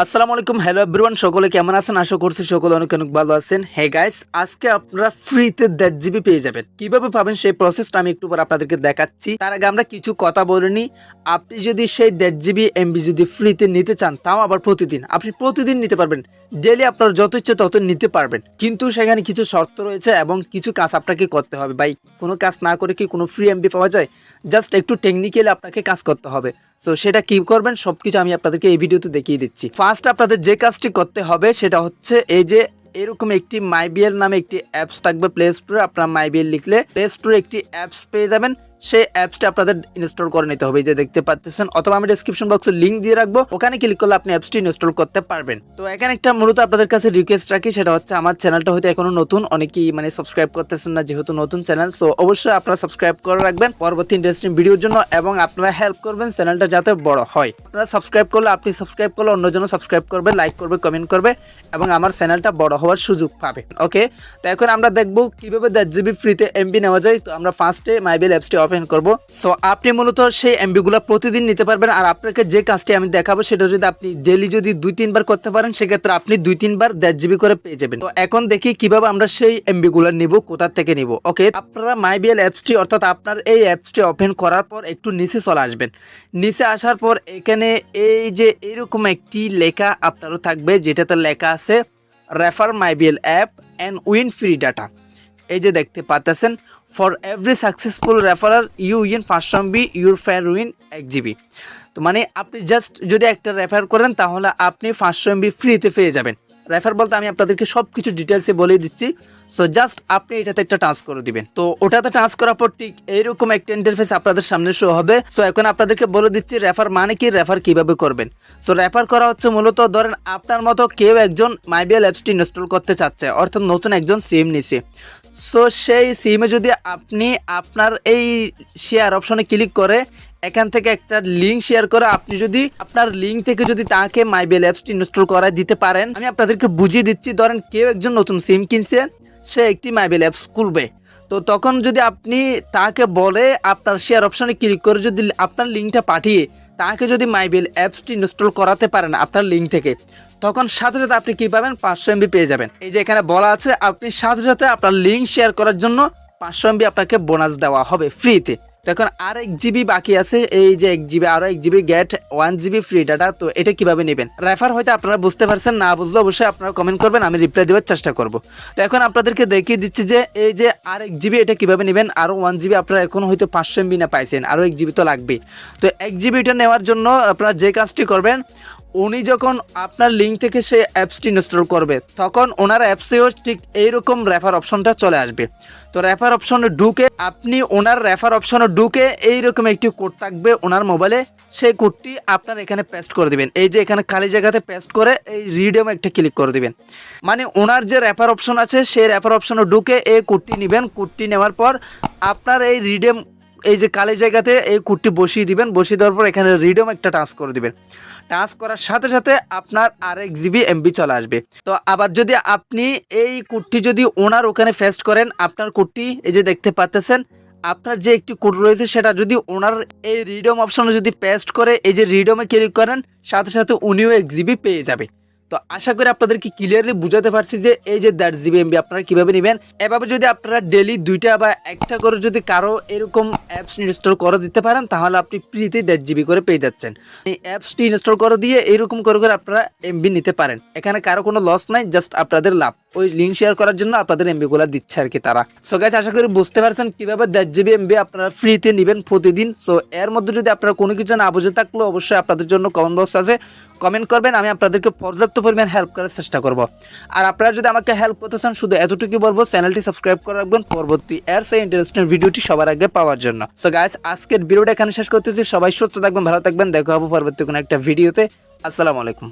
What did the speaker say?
আসসালামু আলাইকুম, hello everyone, সকলে কেমন আছেন? আশা করছি সকলে অনেক অনেক ভালো আছেন। হ্যাঁ গাইস, আজকে আপনারা ফ্রিতে 1.5 জিবি পেয়ে যাবেন। কিভাবে পাবেন সেই প্রসেসটা আমি একটু পর আপনাদেরকে দেখাচ্ছি। তার আগে আমরা কিছু কথা বলে নিই। আপনি যদি সেই 1.5 জিবি এমবি যদি ফ্রিতে নিতে চান, তাও আবার প্রতিদিন, আপনি প্রতিদিন নিতে পারবেন। ডেলি আপনার যত ইচ্ছে তত নিতে পারবেন, কিন্তু সেখানে কিছু শর্ত রয়েছে এবং কিছু কাজ আপনাকে করতে হবে। ভাই, কোনো কাজ না করে কি কোনো ফ্রি এমবি পাওয়া যায়? জাস্ট একটু টেকনিক্যালি আপনাকে কাজ করতে হবে। তো সেটা কি করবেন সবকিছু আমি আপনাদেরকে এই ভিডিওতে দেখিয়ে দিচ্ছি। ফার্স্ট আপনাদের যে কাজটি করতে হবে সেটা হচ্ছে এই যে এরকম একটি মাইবিএল নামে একটি অ্যাপস থাকবে প্লে স্টোরে। আপনারা মাইবিএল লিখলে প্লে স্টোরে একটি অ্যাপস পেয়ে যাবেন। সেই অ্যাপসটা আপনাদের ইনস্টল করে নিতে হবে, এই যে দেখতে পাচ্ছেন, অথবা আমি ডেসক্রিপশন বক্সে লিঙ্ক দিয়ে রাখবো, ওখানে ক্লিক করলে আপনি অ্যাপসটি ইনস্টল করতে পারবেন। তো এখানে একটা মূলত আপনাদের কাছে রিকোয়েস্ট রাখি, সেটা হচ্ছে আমার চ্যানেলটা হয়তো এখনো নতুন, অনেকেই সাবস্ক্রাইব করতেছেন না যেহেতু নতুন চ্যানেল। সো অবশ্যই আপনারা সাবস্ক্রাইব করে রাখবেন পরবর্তী ইন্টারেস্টিং ভিডিওর জন্য, এবং আপনারা হেল্প করবেন চ্যানেলটা যাতে বড় হয়। আপনারা সাবস্ক্রাইব করলে, আপনি সাবস্ক্রাইব করলে অন্যজন সাবস্ক্রাইব করবে, লাইক করবে, কমেন্ট করবে, এবং আমার চ্যানেলটা বড় হওয়ার সুযোগ পাবে। ওকে, তো এখন আমরা দেখবো কিভাবে 1.5 জিবি ফ্রিতে এমবি নেওয়া যায়। তো আমরা ফার্স্টে মাইবিএল অ্যাপসটি ওপেন করবো। সো আপনি মূলত সেই এমবিগুলো প্রতিদিন নিতে পারবেন। আর আপনাকে যে কাজটি আমি দেখাবো সেটা যদি আপনি ডেলি যদি 2-3 বার করতে পারেন, সেক্ষেত্রে আপনি 2-3 বার 1.5 জিবি করে পেয়ে যাবেন। তো এখন দেখি কিভাবে আমরা সেই এমবিগুলো নিব, কোথা থেকে নিব। ওকে, আপনারা মাইবিএল অ্যাপসটি অর্থাৎ আপনার এই অ্যাপসটি ওপেন করার পর একটু নিচে চলে আসবেন। নিচে আসার পর এখানে এই যে এরকম একটি লেখা আপনারও থাকবে, যেটাতে লেখা আছে refer MyBL app and win free data. এই যে দেখতে পাচ্ছেন, for every successful referrer you win 500 MB, your fan win 1 GB. তো আপনি জাস্ট যদি একটা রেফার করেন তাহলে আপনি 500 MB ফ্রিতে পেয়ে যাবেন। রেফার বলতে আমি আপনাদেরকে সব কিছু ডিটেলসে বলে দিচ্ছি। সো জাস্ট আপনি এটাতে একটা টাচ করে দিবেন। তো ওটাতে টাচ করার পর ঠিক এইরকম একটা ইন্টারফেস আপনাদের সামনে শো হবে। সো এখন আপনাদেরকে বলে দিচ্ছি রেফার মানে কি, রেফার কিভাবে করবেন। সো রেফার করা হচ্ছে মূলত, ধরেন আপনার মতো কেউ একজন মাইবিএল অ্যাপসটি ইনস্টল করতে চাচ্ছে, অর্থাৎ নতুন একজন সিম নিছে। সো সেই সিমে যদি আপনি আপনার এই শেয়ার অপশনে ক্লিক করে এখান থেকে একটা লিঙ্ক শেয়ার করে আপনি যদি আপনার লিঙ্ক থেকে যদি তাকে মাইবিএল অ্যাপসটি ইনস্টল করায় দিতে পারেন। আমি আপনাদেরকে বুঝিয়ে দিচ্ছি, ধরেন কেউ একজন নতুন সিম কিনছে, সে একটি মাইবিএল অ্যাপস খুলবে। তো তখন যদি আপনি তাকে বলে আপনার শেয়ার অপশনে ক্লিক করে যদি আপনার লিঙ্কটা পাঠিয়ে তাকে যদি মাইবিএল অ্যাপসটি ইনস্টল করাতে পারেন আপনার লিঙ্ক থেকে, তখন সাথে সাথে আপনি কি পাবেন, 500 MB পেয়ে যাবেন। এই যে এখানে বলা আছে আপনি সাথে সাথে আপনার লিঙ্ক শেয়ার করার জন্য 500 MB আপনাকে বোনাস দেওয়া হবে ফ্রিতে। তো এখন আর 1 জিবি বাকি আছে, এই যে 1 জিবি, আরো 1 GB get 1 GB free data. তো এটা কিভাবে নেবেন, রেফার হয়তো আপনারা বুঝতে পারছেন, না বুঝলে অবশ্যই আপনারা কমেন্ট করবেন, আমি রিপ্লাই দেওয়ার চেষ্টা করব। তো এখন আপনাদেরকে দেখিয়ে দিচ্ছি যে এই যে আর 1 জিবি এটা কিভাবে নেবেন। আরো 1 জিবি আপনারা এখন হয়তো 500 MB না পাইছেন, আরো 1 জিবি তো লাগবে। তো 1 জিবি এটা নেওয়ার জন্য আপনারা যে কাজটি করবেন, উনি যখন আপনার লিঙ্ক থেকে সেই অ্যাপসটি ইনস্টল করবে তখন ওনার অ্যাপসেও ঠিক এইরকম রেফার অপশনটা চলে আসবে। তো রেফার অপশনে ঢুকে আপনি ওনার রেফার অপশনে ঢুকে এইরকম একটি কোড থাকবে ওনার মোবাইলে, সেই কোডটি আপনার এখানে পেস্ট করে দিবেন। এই যে এখানে খালি জায়গাতে পেস্ট করে এই রিডেম একটা ক্লিক করে দিবেন। ওনার যে রেফার অপশন আছে সেই রেফার অপশনে ঢুকে এই কোডটি নেবেন। কোডটি নেওয়ার পর আপনার এই রিডেম, এই যে কালি জায়গাতে এই কোডটি বসিয়ে দিবেন। বসিয়ে দেওয়ার পর এখানে রিডেম একটা টাচ করে দিবেন। টাচ করার সাথে সাথে আপনার আর 1 জিবি এমবি চলে আসবে। তো আবার যদি আপনি এই কোডটি যদি ওনার ওখানে পেস্ট করেন, আপনার কোডটি এই যে দেখতে পাচ্ছেন, আপনার যে একটি কোড রয়েছে সেটা যদি ওনার এই রিডম অপশনে যদি পেস্ট করে এই যে রিডমে ক্লিক করেন, সাথে সাথে উনিও 1 জিবি পেয়ে যাবে। তো আশা করি আপনাদেরকে ক্লিয়ারলি বুঝাতে পারছি যে এই যে 1.5 জিবি এমবি আপনারা কিভাবে নেবেন। এভাবে যদি আপনারা ডেলি 2টা বা 1টা করে যদি কারো এরকম অ্যাপস ইনস্টল করে দিতে পারেন, তাহলে আপনি ফ্রিতে 1.5 জিবি করে পেয়ে যাচ্ছেন। এই অ্যাপসটি ইনস্টল করে দিয়ে এরকম করে করে আপনারা এমবি নিতে পারেন। এখানে কারো কোনো লস নাই, জাস্ট আপনাদের লাভ। ওই লিঙ্ক শেয়ার করার জন্য আপনাদের এমবিগুলো দিচ্ছে আর কি তারা। সো গাইস, আশা করি বুঝতে পারছেন কিভাবে 1.5 জিবি এমবি আপনারা ফ্রিতে নেবেন প্রতিদিন। সো এর মধ্যে যদি আপনারা কোনো কিছু না বুঝে থাকলে অবশ্যই আপনাদের জন্য কমেন্ট বক্স আছে, কমেন্ট করবেন, আমি আপনাদেরকে পর্যাপ্ত পরিমাণ হেল্প করার চেষ্টা করব। আর আপনারা যদি আমাকে হেল্প করতে চান, শুধু এতটুকু বলবো, চ্যানেলটি সাবস্ক্রাইব করে রাখবেন পরবর্তী এর সেই ইন্টারেস্টিং ভিডিওটি সবার আগে পাওয়ার জন্য। সো গাইস, আজকের ভিডিওটা এখানে শেষ করতেছি। সবাই সুস্থ থাকবেন, ভালো থাকবেন, দেখা হবে পরবর্তী কোনো একটা ভিডিওতে। আসসালামু আলাইকুম।